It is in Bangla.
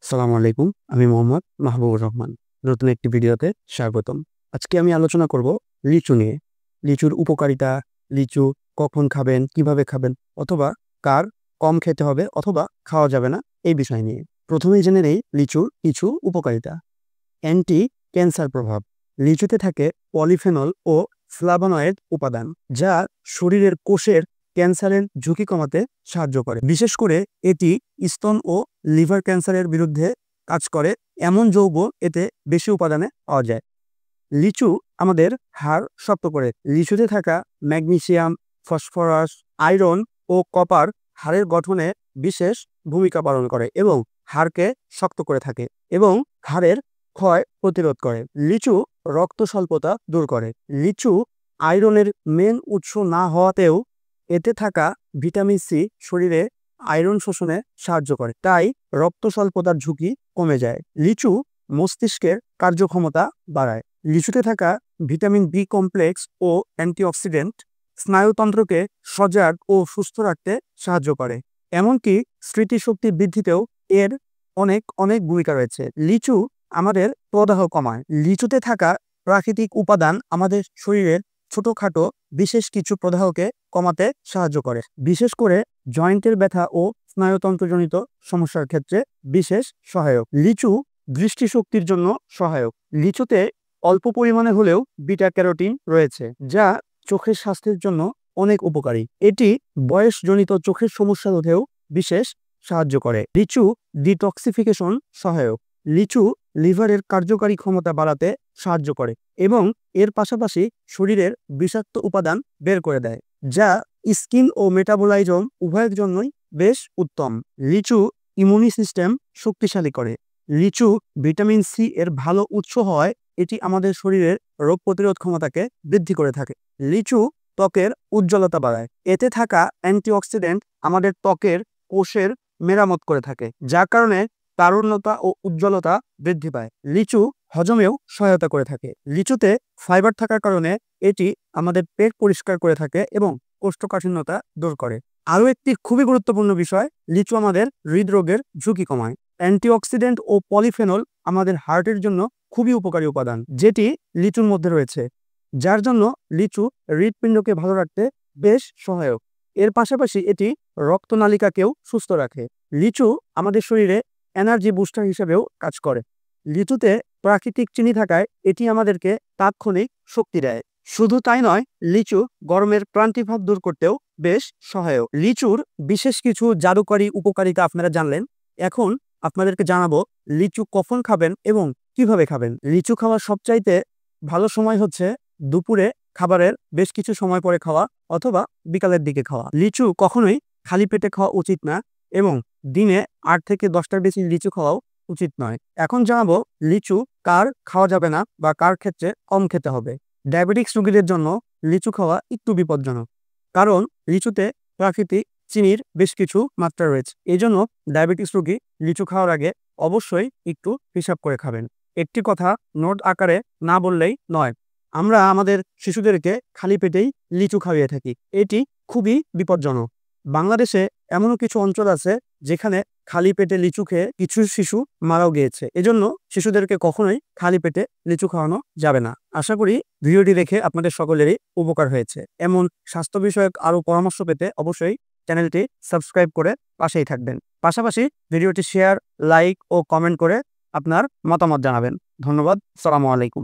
সালামু আলাইকুম। আমি মোহাম্মদ মাহবুবুর রহমান। নতুন একটি ভিডিওতে স্বাগতম। আজকে আমি আলোচনা করব লিচু নিয়ে। লিচুর উপকারিতা, লিচু কখন খাবেন, কিভাবে খাবেন অথবা কার কম খেতে হবে অথবা খাওয়া যাবে না এই বিষয় নিয়ে। প্রথমেই জেনে নেই লিচুর কিছু উপকারিতা। অ্যান্টি ক্যান্সার প্রভাব। লিচুতে থাকে পলিফেনল ও ফ্লাভোনয়েড উপাদান যা শরীরের কোষের ক্যান্সারের ঝুঁকি কমাতে সাহায্য করে। বিশেষ করে এটি স্তন ও লিভার ক্যান্সারের বিরুদ্ধে কাজ করে এমন যৌগ এতে বেশি উপাদানে পাওয়া যায়। লিচু আমাদের হাড় শক্ত করে। লিচুতে থাকা ম্যাগনেসিয়াম, ফসফরাস, আয়রন ও কপার হাড়ের গঠনে বিশেষ ভূমিকা পালন করে এবং হাড়কে শক্ত করে থাকে এবং হাড়ের ক্ষয় প্রতিরোধ করে। লিচু রক্ত স্বল্পতা দূর করে। লিচু আয়রনের মেন উৎস না হওয়াতেও এতে থাকা ভিটামিন সি শরীরে আয়রন শোষণে সাহায্য করে, তাই রক্ত স্বল্পতার ঝুঁকি কমে যায়। লিচু মস্তিষ্কের কার্যক্ষমতা বাড়ায়। লিচুতে থাকা ভিটামিন বি কমপ্লেক্স ও অ্যান্টিঅক্সিডেন্ট স্নায়ুতন্ত্রকে সজাগ ও সুস্থ রাখতে সাহায্য করে। এমনকি স্মৃতিশক্তি বৃদ্ধিতেও এর অনেক ভূমিকা রয়েছে। লিচু আমাদের প্রদাহ কমায়। লিচুতে থাকা প্রাকৃতিক উপাদান আমাদের শরীরের ছোটখাটো বিশেষ কিছু প্রদাহকে কমাতে সাহায্য করে, বিশেষ করে জয়েন্টের ব্যথা ও স্নায়ুতন্ত্রজনিত সমস্যার ক্ষেত্রে বিশেষ সহায়ক। লিচু দৃষ্টিশক্তির জন্য সহায়ক। লিচুতে অল্প পরিমাণে হলেও বিটা ক্যারোটিন রয়েছে যা চোখের স্বাস্থ্যের জন্য অনেক উপকারী। এটি বয়সজনিত চোখের সমস্যা রোধেও বিশেষ সাহায্য করে। লিচু ডিটক্সিফিকেশন সহায়ক। লিচু লিভারের কার্যকারী ক্ষমতা বাড়াতে সাহায্য করে এবং এর পাশাপাশি শরীরের বিষাক্ত উপাদান বের করে দেয়, যা স্কিন ও মেটাবোলাইজম উভয়ের জন্যই বেশ উত্তম। লিচু ইমিউনি সিস্টেম শক্তিশালী করে। লিচু ভিটামিন সি এর ভালো উৎস হওয়ায় এটি আমাদের শরীরের রোগ প্রতিরোধ ক্ষমতাকে বৃদ্ধি করে থাকে। লিচু ত্বকের উজ্জ্বলতা বাড়ায়। এতে থাকা অ্যান্টিঅক্সিডেন্ট আমাদের ত্বকের কোষের মেরামত করে থাকে, যার কারণে তারুণ্যতা ও উজ্জ্বলতা বৃদ্ধি পায়। লিচু হজমেও সহায়তা করে থাকে। লিচুতে ফাইবার থাকার কারণে এটি আমাদের পেট পরিষ্কার করে থাকে এবং কোষ্ঠকাঠিন্যতা দূর করে। আরও একটি খুবই গুরুত্বপূর্ণ বিষয়, লিচু আমাদের হৃদরোগের ঝুঁকি কমায়। অ্যান্টিঅক্সিডেন্ট ও পলিফেনল আমাদের হার্টের জন্য খুবই উপকারী উপাদান যেটি লিচুর মধ্যে রয়েছে, যার জন্য লিচু হৃৎপিণ্ডকে ভালো রাখতে বেশ সহায়ক। এর পাশাপাশি এটি রক্তনালিকাকেও সুস্থ রাখে। লিচু আমাদের শরীরে এনার্জি বুস্টার হিসেবেও কাজ করে। লিচুতে প্রাকৃতিক চিনি থাকায় এটি আমাদেরকে তাৎক্ষণিক শক্তি দেয়। শুধু তাই নয়, লিচু গরমের ক্লান্তিভাব দূর করতেও বেশ সহায়ক। লিচুর বিশেষ কিছু জাদুকরী উপকারিতা আপনারা জানলেন। এখন আপনাদেরকে জানাবো লিচু কখন খাবেন এবং কিভাবে খাবেন। লিচু খাওয়ার সবচাইতে ভালো সময় হচ্ছে দুপুরে খাবারের বেশ কিছু সময় পরে খাওয়া অথবা বিকালের দিকে খাওয়া। লিচু কখনোই খালি পেটে খাওয়া উচিত না এবং দিনে 8 থেকে 10টার বেশি লিচু খাওয়াও উচিত নয়। এখন জানাবো লিচু কার খাওয়া যাবে না বা কার ক্ষেত্রে কম খেতে হবে। ডায়াবেটিক্স রোগীদের জন্য লিচু খাওয়া একটু বিপজ্জনক, কারণ লিচুতে প্রাকৃতিক চিনির বেশ কিছু মাত্রা রয়েছে। এই জন্য ডায়াবেটিস রোগী লিচু খাওয়ার আগে অবশ্যই একটু হিসাব করে খাবেন। একটি কথা নোট আকারে না বললেই নয়, আমরা আমাদের শিশুদেরকে খালি পেটেই লিচু খাইয়ে থাকি। এটি খুবই বিপজ্জনক। বাংলাদেশে এমনও কিছু অঞ্চল আছে যেখানে খালি পেটে লিচু খেয়ে কিছু শিশু মারাও গিয়েছে। এজন্য শিশুদেরকে কখনোই খালি পেটে লিচু খাওয়ানো যাবে না। আশা করি ভিডিওটি দেখে আপনাদের সকলেরই উপকার হয়েছে। এমন স্বাস্থ্য বিষয়ক আরও পরামর্শ পেতে অবশ্যই চ্যানেলটি সাবস্ক্রাইব করে পাশেই থাকবেন। পাশাপাশি ভিডিওটি শেয়ার, লাইক ও কমেন্ট করে আপনার মতামত জানাবেন। ধন্যবাদ। আসসালামু আলাইকুম।